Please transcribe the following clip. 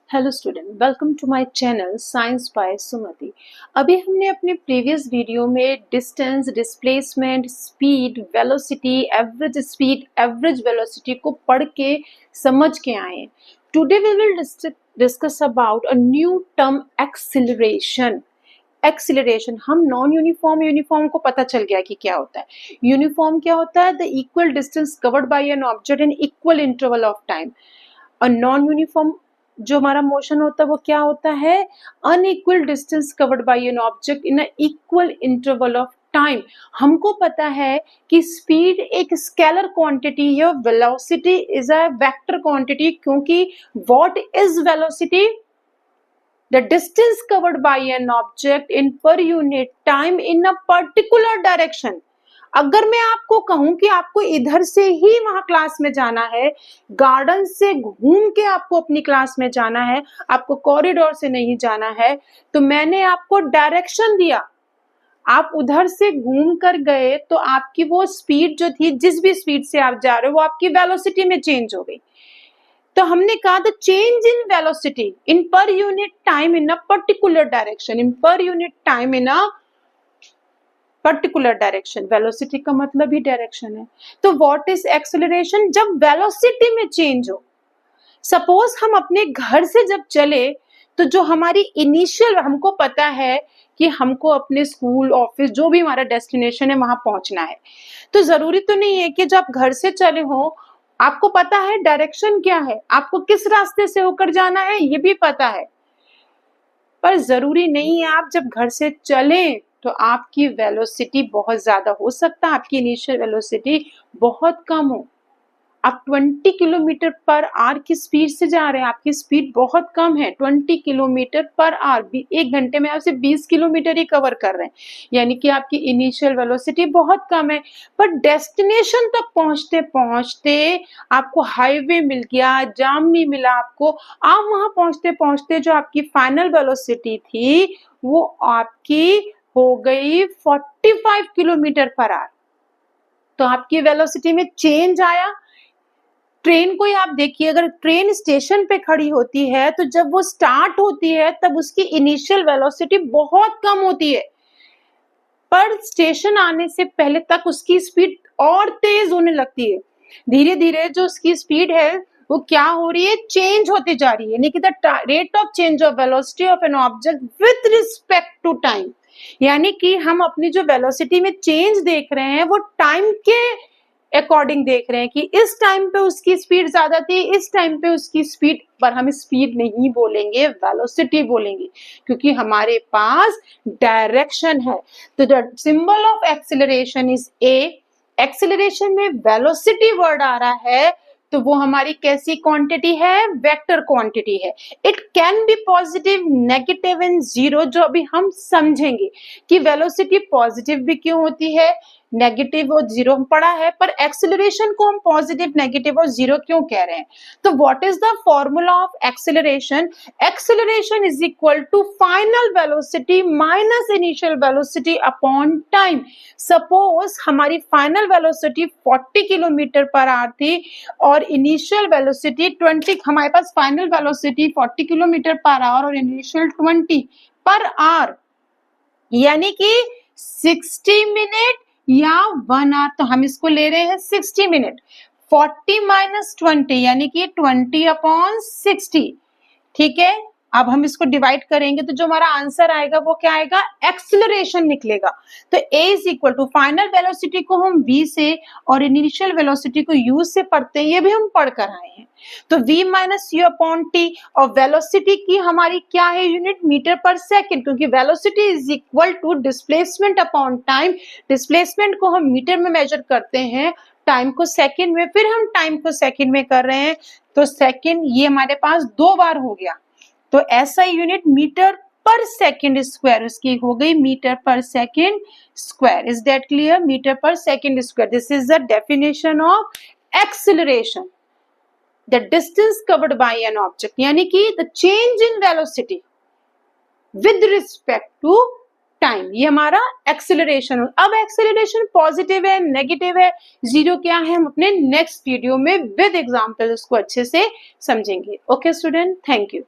Hello student, welcome to my channel science by Sumati. अभी हमने अपने प्रीवियस वीडियो में distance, displacement, speed, velocity, average velocity को पढ़ के समझ के आए हैं। Today we will discuss about a new term acceleration. Acceleration हम नॉन यूनिफॉर्म को पता चल गया कि क्या होता है। यूनिफॉर्म क्या होता है? The equal distance covered by an object in equal interval of time. और नॉन यूनिफॉर्म जो हमारा मोशन होता है वो क्या होता है? Unequal distance covered by an object in a equal interval of time. हमको पता है कि स्पीड एक स्केलर क्वांटिटी है, velocity is a vector quantity, क्योंकि what is velocity? The distance covered by an object in per unit time in a particular direction. अगर मैं आपको कहूं कि आपको इधर से ही वहां क्लास में जाना है, गार्डन से घूम के आपको अपनी क्लास में जाना है, आपको कॉरिडोर से नहीं जाना है, तो मैंने आपको डायरेक्शन दिया, आप उधर से घूम कर गए तो आपकी वो स्पीड जो थी, जिस भी स्पीड से आप जा रहे हो, वो आपकी वेलोसिटी में चेंज हो गई। तो हमने कहा the change in velocity in per unit time in a particular direction, in per unit time in a particular direction. Velocity का मतलब ही डायरेक्शन है। तो व्हाट इज एक्सेलरेशन? जब वेलोसिटी में चेंज हो। सपोज हम अपने घर से जब चले तो जो हमारी इनिशियल, हमको पता है कि हमको अपने स्कूल, ऑफिस, जो भी हमारा डेस्टिनेशन है वहां पहुंचना है, तो जरूरी तो नहीं है कि जब घर से चले हो आपको पता है डायरेक्शन क्या है, आपको किस रास्ते से होकर जाना है ये भी पता है, पर जरूरी नहीं है आप जब घर से चलें तो आपकी वेलोसिटी बहुत ज्यादा हो सकता है, आपकी इनिशियल वेलोसिटी बहुत कम हो। आप 20 किलोमीटर पर आवर की स्पीड से जा रहे हैं, आपकी स्पीड बहुत कम है, 20 किलोमीटर पर आवर, एक घंटे में आप सिर्फ 20 किलोमीटर ही कवर कर रहे हैं, यानी कि आपकी इनिशियल वेलोसिटी बहुत कम है। पर डेस्टिनेशन तक पहुंचते पहुंचते आपको हाईवे मिल गया, जाम नहीं मिला आपको, आप वहां पहुंचते पहुंचते जो आपकी फाइनल वेलोसिटी थी वो आपकी हो गई 45 किलोमीटर पर आवर। तो आपकी वेलोसिटी में चेंज आया। ट्रेन को ही आप देखिए, अगर ट्रेन स्टेशन पे खड़ी होती है तो जब वो स्टार्ट होती है तब उसकी इनिशियल वेलोसिटी बहुत कम होती है, पर स्टेशन आने से पहले तक उसकी स्पीड और तेज होने लगती है। धीरे धीरे जो उसकी स्पीड है वो क्या हो रही है? चेंज होती जा रही है, यानी कि the rate of change of velocity of an object with respect to time. यानी कि हम अपनी जो वेलोसिटी में चेंज देख रहे हैं वो टाइम के अकॉर्डिंग देख रहे हैं कि इस टाइम पे उसकी स्पीड ज्यादा थी, इस टाइम पे उसकी स्पीड, पर हम स्पीड नहीं बोलेंगे, वेलोसिटी बोलेंगे, क्योंकि हमारे पास डायरेक्शन है। तो the symbol of acceleration is a. Acceleration में वेलोसिटी वर्ड आ रहा है तो वो हमारी कैसी क्वांटिटी है? वेक्टर क्वांटिटी है। It can be positive, negative and zero, जो अभी हम समझेंगे कि वेलोसिटी पॉजिटिव भी क्यों होती है, नेगेटिव और जीरो हम पढ़ा है, पर एक्सीलरेशन को हम पॉजिटिव, नेगेटिव और जीरो क्यों कह रहे हैं? तो what is the formula of acceleration? Acceleration is equal to final velocity minus initial velocity upon time. Suppose हमारी final velocity 40 kilometre per hour थी और इनिशियल वेलोसिटी 20, हमारे पास final velocity 40 kilometre per hour और इनिशियल 20 पर आवर, यानी कि 60 minute या 1 our, तो हम इसको ले रहे हैं 60 मिनट। 40 माइनस 20 यानी कि 20 अपॉन 60, ठीक है। अब हम इसको डिवाइड करेंगे तो जो हमारा आंसर आएगा वो क्या आएगा? एक्सीलरेशन निकलेगा। तो a is equal to, final velocity को हम v से और इनिशियल वेलोसिटी को u से पढ़ते हैं, ये भी हम पढ़ कर आए हैं। तो v minus U upon T, और वेलोसिटी की हमारी क्या है यूनिट? मीटर पर सेकेंड, क्योंकि velocity is equal to displacement upon time. Displacement को हम मीटर में मेजर करते हैं, टाइम को सेकेंड में, फिर हम टाइम को सेकेंड में कर रहे हैं, तो सेकेंड ये हमारे पास 2 बार हो गया। तो ऐसा यूनिट मीटर पर सेकेंड स्क्वायर, उसकी हो गई मीटर पर second square. Is that clear? Metre पर second square, this is the definition of acceleration. The distance covered by an object, यानी कि the change in velocity with respect to time, ये हमारा acceleration. अब एक्सीलरेशन पॉजिटिव है, negative है, zero क्या है, हम अपने नेक्स्ट वीडियो में विद एग्जांपल उसको अच्छे से समझेंगे। Okay student, thank you.